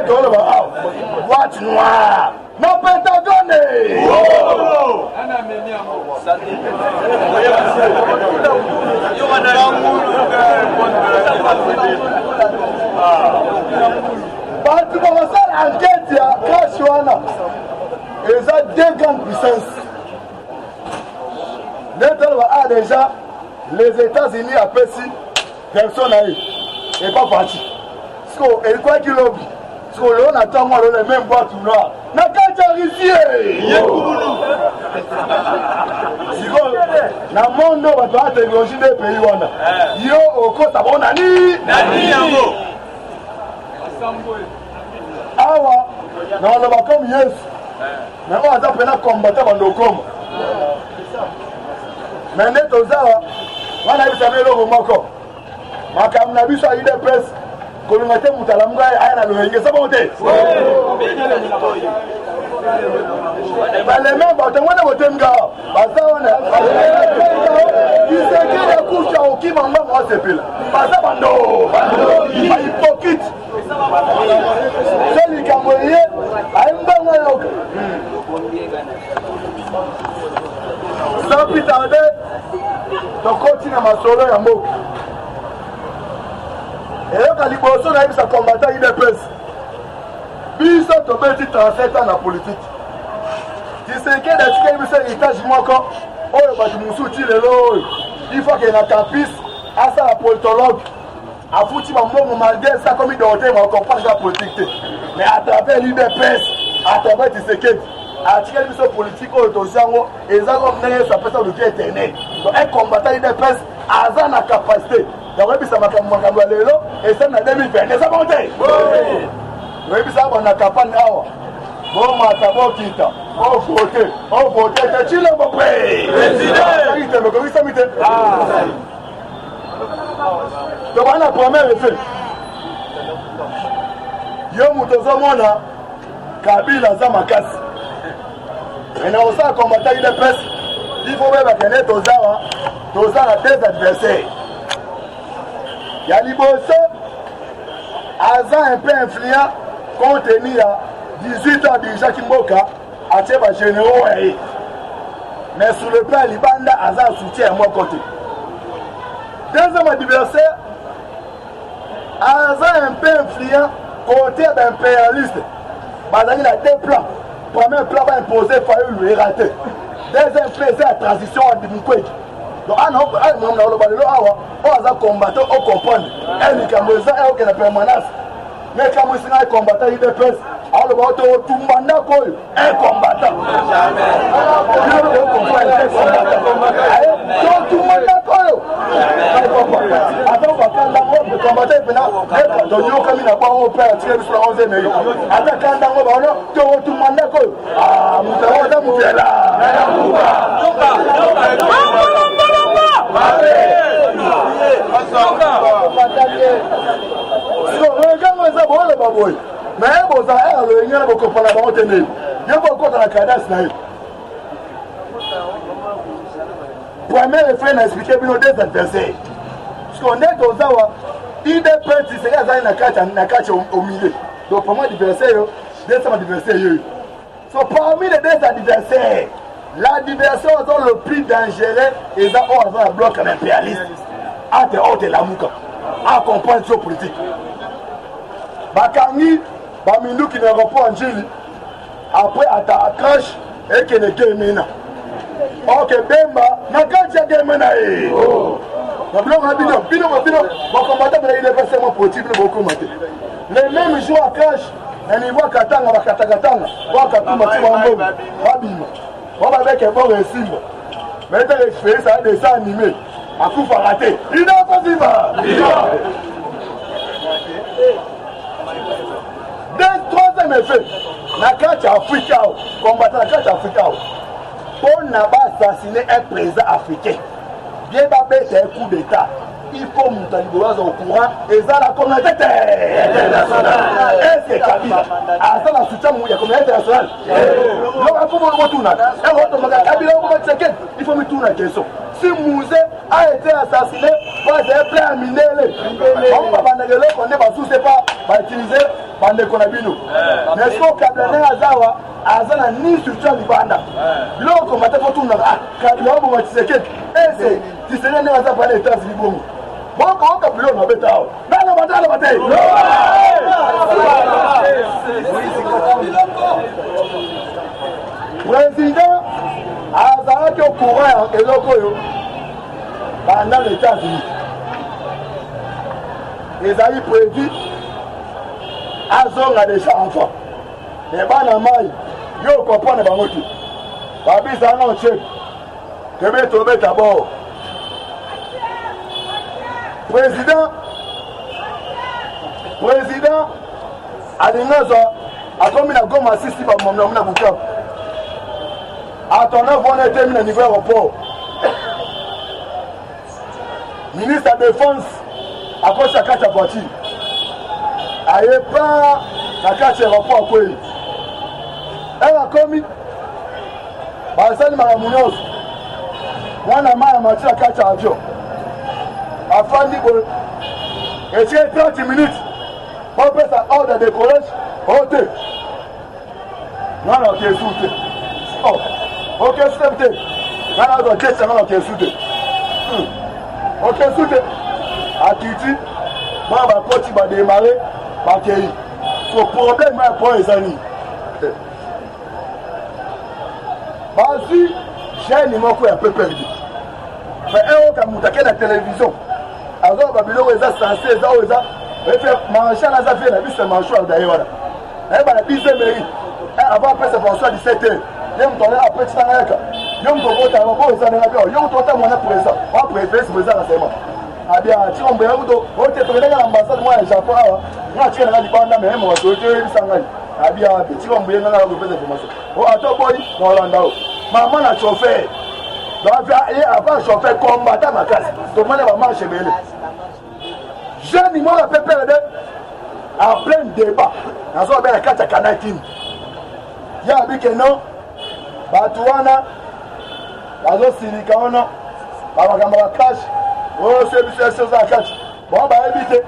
boîte noire. Non, Pentagone. Parti pour la enquête, il y a Kashuana. Et ça, deux grandes puissances. Déjà, les États-Unis à Pessi, personne n'a eu. Et pas parti. Et quoi qu'il a dit, parce qu'on attend moi les mêmes boîtes noires. N'a qu'à dire na monde va doit technologie des pays wana. Yo oko sabona ni yango. Awa na wala ba comme Yesu. Na wa za pena combattre bandokoma. Mais net ozawa wana bisa melo moko. Makamna biso ide presse kolongate mutalamunga ayana loyenge sabonte. Les mêmes bateaux de Botemga, qui se dit les couches au qui m'en va moi c'est pile. Bando, hypocrite. Celui qui a moyen a un bon dialogue. Sans plus tarder, on continue à m'assurer un mot. Et là, quand les personnes arrivent à combattre une presse, ils sont tombés 37 ans dans la politique. Il faut qu'il y ait un campus, à ça la politologue, à foutre mon mot malgré ça comme il doit être, on comprend la politique. Mais à travers l'UDPS, à travers Tshisekedi, à travers les politiques, et ça comme ça peut être le bien éternel. Donc un combattant l'UDPS a la capacité. Donc ça m'a et ça n'a 2020. Ça va monter. Oui, ça va la campagne. Bon, ma tabo kita. On vote, c'est Chile mon pays. Président. Donc, on a premier effet. Yo mutozo mona Kabila za makasi. Et na osa combattre une presse. Il faut même connaître toza na deux adversaires. Ya liboso aza un peu influent compte tenu à 18 ans déjà Kimboka a été généraux. Mais sur le plan Libanda, Aza soutient à mon côté. Deuxième adversaire, Aza un peu influent côté d'impérialiste. Il a deux plans. Premier plan va imposer, il faut le rater. Deuxième plan, c'est la transition à Dimoukouek. Donc, on a combattu, on comprend. Elle est comme ça, elle est permanence. Mais quand vous êtes combattant, il est presse. Alors, le bateau, tout le monde est combattant. Tout le monde attends, quand la mort de combattre, il y a comme il n'a pas au père, tu es sur la 11e mai. Attends, quand la mort, tout le monde est ah, nous avons là. Mais vous avez un peu de il y a beaucoup de la cadence. Premier effet, n'a expliqué bien des adversaires. Parce qu'on est aux Zawa, il est petit, c'est là qu'il au milieu. Donc, pour moi, l'adversaire, deuxième adversaire. Donc, parmi les deux adversaires, l'adversaire a le plus dangereux et ça a un bloc impérialiste. À dehors de la mouka, à comprendre ce politique. Bakangi, Bamindou qui ne répond en Gili, après à ta crash et que les gamins. Ok, Bemba, n'a qu'à dire gamins. Les mêmes jours à crash, on y voit Katanga, Katakatanga, Wakatuma, Wabima. On va avec un bon récit. Maintenant, les faits, ça a des dessins animés. À coup, faut rater. Il n'a pas dit ça. Troisième effet, la carte africaine, combattre la carte africaine, on n'a pas assassiné un président africain. Bien d'abord, c'est un coup d'État. Il faut monter au courant et ça la communauté internationale. Et c'est Kabila. À ça la soutien de la communauté internationale. Donc il faut me retourner. Il faut me tourner la question. Si Mouzé a été assassiné, c'est un plein à miner. On va pas utiliser bandeko na bino mais so Kabila azawa azana ni structure libanda biloko mata fotuna Kabila bo Tshisekedi ese Tshisekedi ne aza pas l'état libongo boko Kabila na betao nana batala batay président azalaki au courant eloko yo pendant les États-Unis ezali prévu azonga déjà enfant et bana mai yo comprendre bango te babisa non chef kebe tobe d'abord président alingaza akomi na Goma sisi ba momna na Bukavu attendant voir le niveau aéroport ministre de la défense approche la carte à voiture aye pas la carte aéroport kweli elle a commis basani maramunyoso mwana maya mati la carte avion afandi bo et c'est 30 minutes on peut ça ordre de collège hotel non non qui est soute oh ok soute kana do test na ok soute ok soute atiti ba ba koti ba démarrer ba kei so problème ma point ezani basi chaîne moko ya peu perdu mais on ka mutake na télévision azo ba biloko eza censé eza o eza faire manger na za fait na bise manchoir d'ailleurs na ba bise mairie avant après c'est François 17h yem tole après tu t'en eka yem to vota ba bo eza na bio yem to ta mona président on préfère ce président seulement abia ti on beya to o te to lenga l'ambassade moi ya Japon awa na ti na libanda mais mo to te bisanga abia ti on beya na la représentation information o ato boy no landa o maman na chauffeur donc et avant chauffeur combattant ma casse to mana ba marche belé jeune il m'a fait perdre en plein débat dans son belle carte canatine ya bi que non batuana bazo silika ona baba kama cash o se bi se za cash bon ba éviter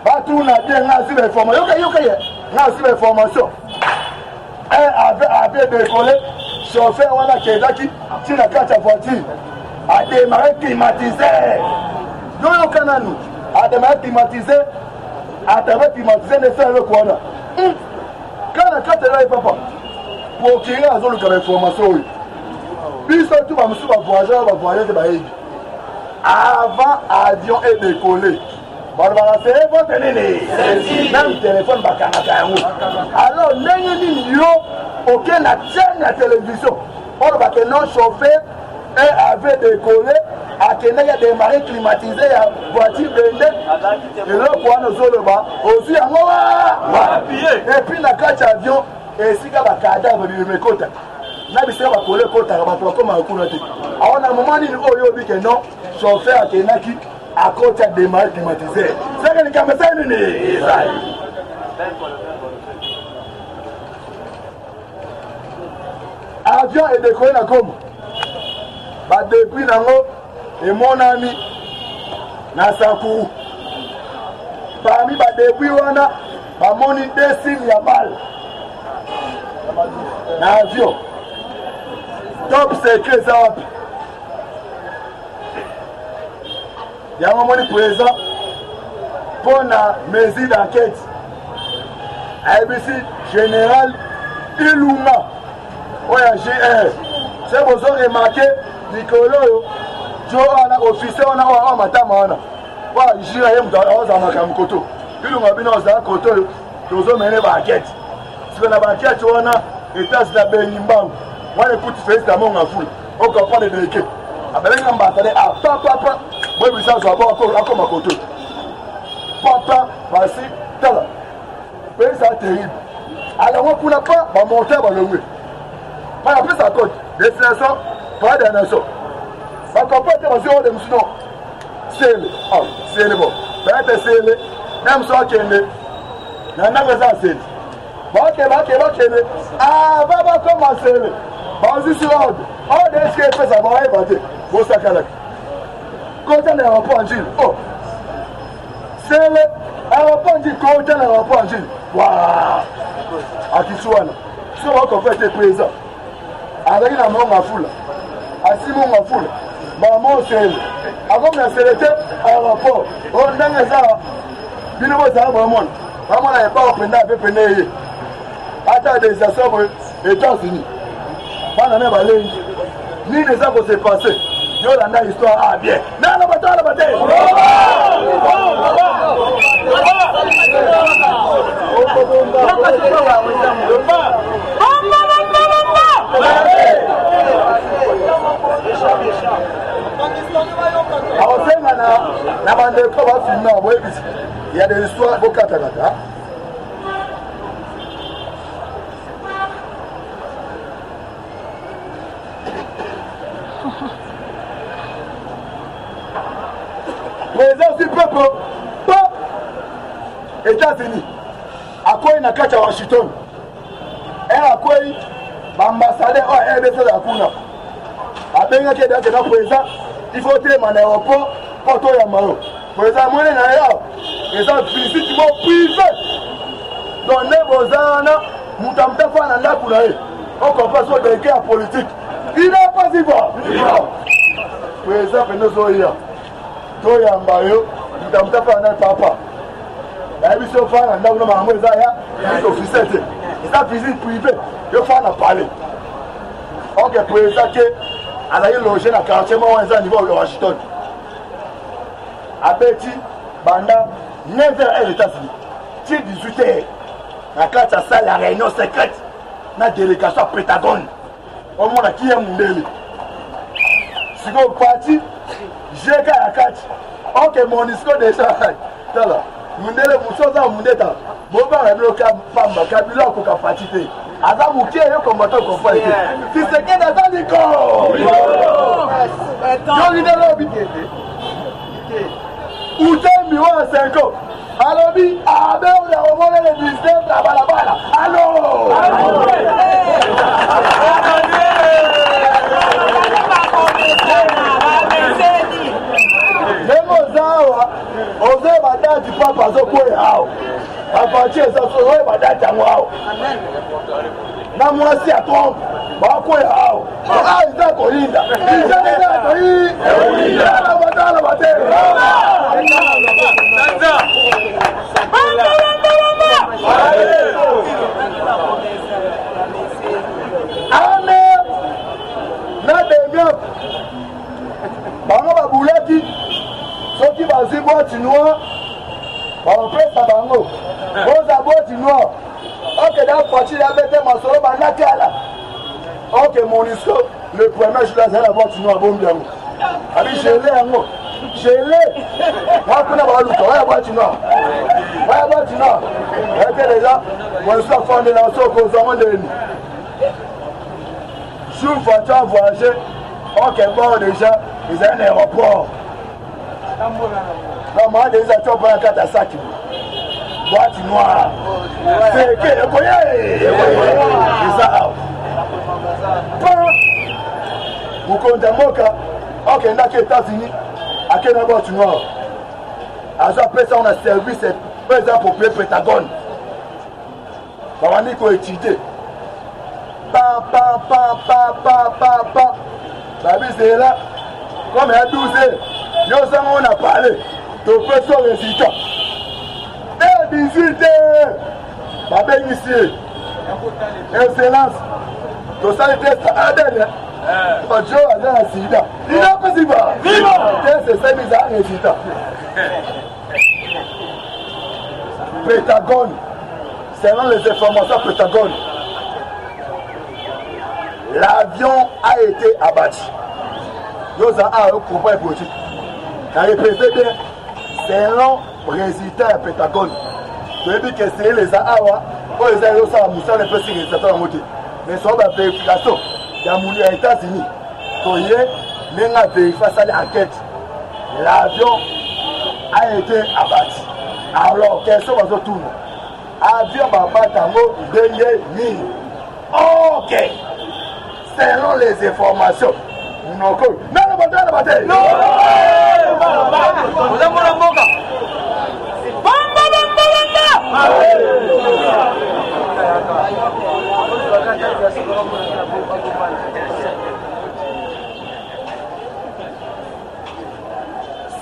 batuna bien ngasi be formation yoka ngasi be formation avait décollé chauffeur wala kedaki tina carte voiture a démarré climatisé yo kananu a démarré climatisé ne fait le quoi là quand la carte là papa pour qu'il y ait la zone de information puis surtout ba musu ba voyageur ba yebi avant avion est décollé barbara c'est votre nene même téléphone ba kanaka yango alors ndenge nini yo aucun chaîne à télévision on va que non chauffeur et avait décollé à Kenya a démarré climatisé à voiture blindée et là pour nous le bas aussi à moi et puis la carte avion et si ka ba cadavre de mekota na bi se ba coller kota ba to comme akuna te on a moment ni oyo bi que non chauffeur à Kenya qui à côté a démarré climatisé c'est que ni kama ça ni avion est décollé na comme ba depuis nango et mon ami na Sankuru parmi ba depuis wana ba moni dessin ya balle na avion top secret ça wapi ya moni présent pour na mesure d'enquête ABC général Iluma oya GR c'est vous avez remarqué Nicolo jo ana officier ona wa matama ona wa jira ye mta oza makamu koto bilu ngabina oza koto tozo mene ba enquête siko na ba enquête ona etats da benyimbangu wana kuti festa mo ngafulu o ka pa de deke abelenga mbatale a papa boy bisa zo abo ako makoto papa basi tala pesa terrible alors on kuna pas ba monter ba lewe pas après ça code destination pas de nation ba comporte ba zo de musuno c'est bon peut-être c'est le même ça kende na na ça c'est ba kende va commencer ba zi sur ordre ordre est-ce que ça va évader bon ça kala quand on est en Angile oh c'est le aéroport dit quand on est en Angile Voilà. À Kisuana. Si on va faire des présents. Avec la main à foule. À Simon à foule. Maman, c'est. Avant de la célébrer, aéroport. On a des gens. Bien au ça, maman. Maman n'avait pas appris à faire pénérer. Attends, des assemblées États-Unis. Pendant même aller. Ni les gens qui s'est passé. Yo la histoire ah bien. Non, la bataille, la bataille. Il y a des histoires au Katakata. Président du peuple, pas États-Unis. À quoi il n'a qu'à Washington. Et à quoi l'ambassadeur a RDC de la Kuna. À bien qu'il y ait des présidents, il faut être en aéroport pour toi Yamaro. Président, moi, je suis en physiquement privé. Donc, les gens, nous sommes en train de on comprend sur des guerres politiques. Il n'est pas si bon. Président, nous sommes là. Toya mbayo mtamtapa na papa na biso fana ndako na mamwe za ya biso officiel c'est visite privée yo fana parler OK président que ala yi loger na quartier mo wanza niveau de Washington abeti banda 9h à États-Unis ti 18h na carte à salle la réunion secrète na délégation à Pentagone au monde qui est mundele siko parti j'ai qu'à catch. Ok, mon discours déjà. Tala. Mundele musoza mundeta. Boba la bloka pamba kabila ko kapatite. Aza mukie yo combattant ko fa ite. Si c'est que dans diko. Yo lidelo bikete. Utembi wa 5 ans. Alobi abe on a remonté le business la balabala. Allô. Oze badati papa zokwe hao. Apache sasa wewe badati wao. Na mwasi atomba. Bakwe hao. Ah izako linda. Izako hii. Linda badala badala. Sasa. Ane na demia. Bango babulaki. Soki bazi boîte noire, on fait ça bango. Boza boîte noire. Ok, dans partie la bête masolo banakala. Ok, Monisco, le premier jour là, c'est la boîte noire bon bien. Abi gelé ango. Gelé. Moi kuna ba luka, ouais boîte noire. Ouais boîte noire. Et déjà, moi je suis fondé dans ce qu'on s'en de nous. Sur voiture voyager. Ok, bon déjà, ils ont un aéroport. Non, moi, les acteurs pour la carte à sac. Boîte noire. C'est que, c'est ça. Vous comptez Moka. Ok, il y a des États-Unis. À quelle boîte noire? Après ça, on a servi cette présence pour le Pentagone. On va dire qu'on étudie. Pa. La vie, c'est là. Comme il y a 12 ans. Yo savons on a parlé de pression résultat. Et 18 ma belle ici. Excellence. To ça le test à Adèle. Joe a dans la sida. Il n'a pas si bas. C'est ça mis à résultat. Pentagone. Selon les informations Pentagone. L'avion a été abattu. Yo ça a un problème politique. La répété bien, selon le résultat du Pentagone, tu veux dire que c'est les Ahawa, pour les Ahawa, ça va mousser les petits résultats dans la moitié. Mais sur la vérification, il y a moulu aux États-Unis. Tu y es, mais on a vérifié ça l'enquête. L'avion a été abattu. Alors, question va se tourner. Avion va battre en mot de mine. Ok. Selon les informations, non, la bataille. Non. Bamba.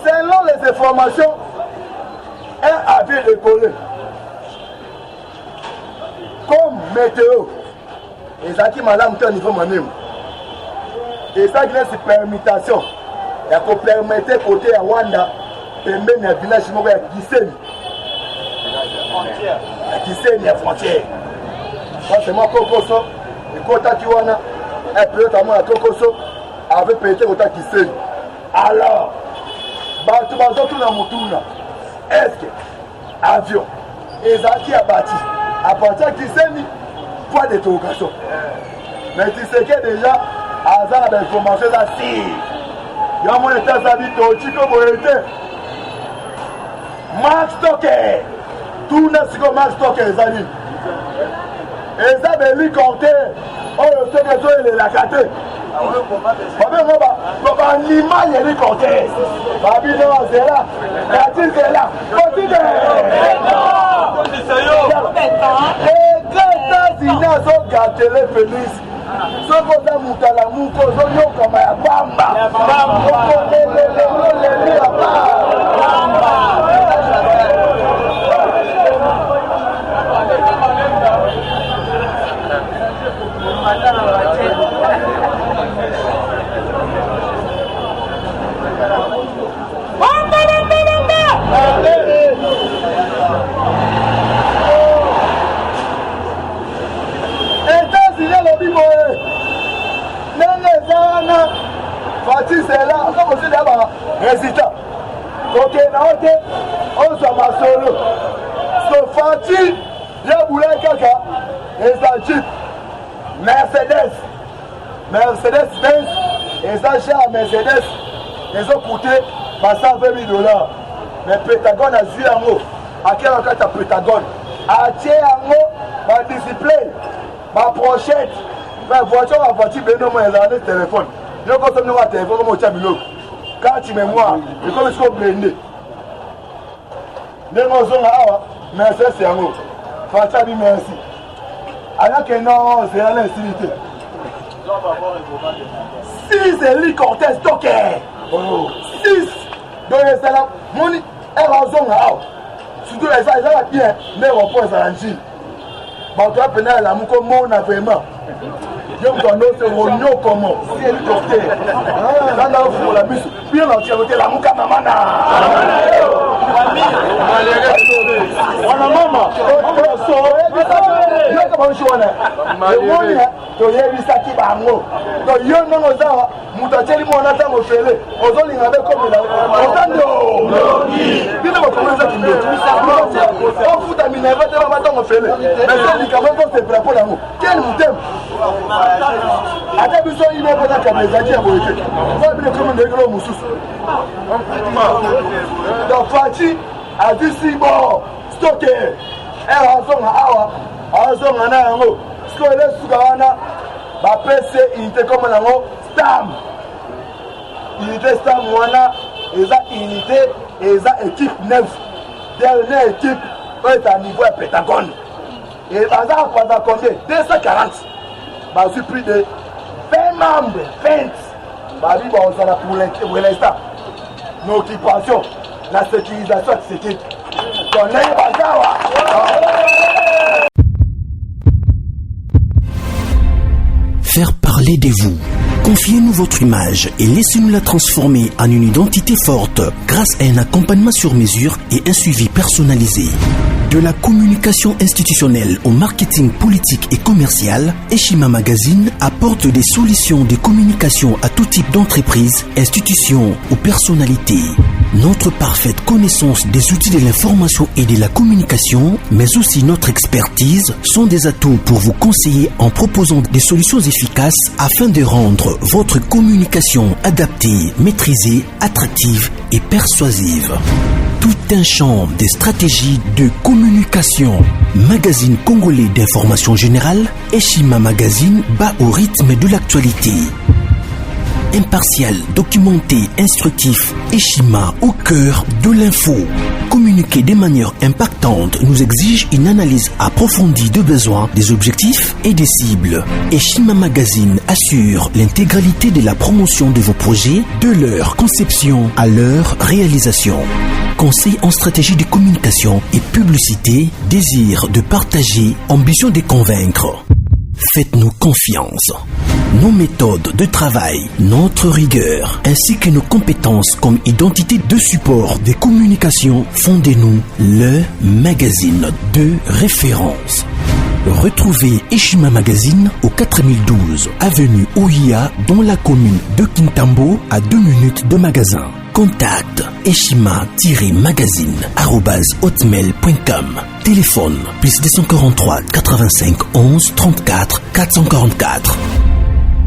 Selon les informations, un avion décollé. Comme météo, et ça qui m'a au niveau moi-même. Et ça qui est permutation. Il faut permettre côté à Wanda, et même le village qui est Kiseni ya frontière. Moi c'est moi Kokoso, et Kota Kiwana, un peu notamment à Kokoso, avec pété Kota Kiseni. Alors, tout le monde, est-ce que avion, et ça qui a bâti, à partir de Kiseni, point d'interrogation. Mais tu sais que déjà, à ça, la information, ça tire. Il y a mon état d'habitude, tu peux vous aider. Max Stoker. Tout le monde Max Stoker, les amis. Et ça, ben, lui, compter. Oh, le secrétaire, il est la carte. Papa, l'image, il est compter. Babi, non, c'est là. Cathy, c'est là. Continue. Et quand il y a son gâté, les félices. Soko za mutala muko zonyo kama ya bamba bamba lele ya bamba Fati c'est là, comme c'est là-bas, résultat. Ok, on s'en va solo. So Fati, il y a boulé caca, et ça Jeep, Mercedes-Benz, et ça cher Mercedes, ils ont coûté $120 000. Mais Pentagone a joué un mot. À quel endroit tu as Pentagone? À tirer un mot, ma discipline, ma prochette, ma voiture, ben non, mais elle a un téléphone. Je ne sais pas téléphone comme au Tchamilo. Quand tu mets moi, je comme ce qu'on blende. Les gens mais c'est un mot. Fata dit merci. Alors que non, c'est une intimité. 6 hélicoptères stockés. 6. Donc c'est là, mon raison là. Surtout les gens là bien, mais on peut s'arranger. Bon, tu as peine à la mouko mon vraiment. Je vous donne ce rognon comment c'est hélicoptère. Là, pour la bus, bien l'entièreté, la mouka mamana. On a maman. Donc Fati a dit si bon, stocké. Elle a raison à raison à Nango. Ce que les Sougarana, ma PC, unité comme Nango, Stam. Unité Stam, Wana, et ça unité, et ça équipe 9. Dernière équipe, est à niveau Pentagone. Et Bazar, pendant combien 240. Bah, je suis plus de 20 membres, 20. Bah, oui, on s'en a pour l'instant. Nos occupations, la sécurisation de cette équipe. Faire parler de vous. Confiez-nous votre image et laissez-nous la transformer en une identité forte grâce à un accompagnement sur mesure et un suivi personnalisé. De la communication institutionnelle au marketing politique et commercial, Eshima Magazine apporte des solutions de communication à tout type d'entreprise, institutions ou personnalités. Notre parfaite connaissance des outils de l'information et de la communication, mais aussi notre expertise, sont des atouts pour vous conseiller en proposant des solutions efficaces afin de rendre votre communication adaptée, maîtrisée, attractive et persuasive. Tout un champ des stratégies de communication. Magazine congolais d'information générale, Eshima Magazine bat au rythme de l'actualité. impartial, documenté, instructif. Eshima au cœur de l'info. Communiquer de manière impactante nous exige une analyse approfondie de besoins, des objectifs et des cibles. Eshima Magazine assure l'intégralité de la promotion de vos projets, de leur conception à leur réalisation. Conseil en stratégie de communication et publicité, désir de partager, ambition de convaincre. Faites-nous confiance. Nos méthodes de travail, notre rigueur, ainsi que nos compétences comme identité de support des communications font de nous le magazine de référence. Retrouvez Eshima Magazine au 4012 avenue Ouya dans la commune de Kintambo à 2 minutes de magasin. Contact eshima-magazine@hotmail.com. Téléphone plus 243 85 11 34 444.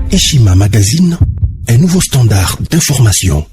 Eshima Magazine, un nouveau standard d'information.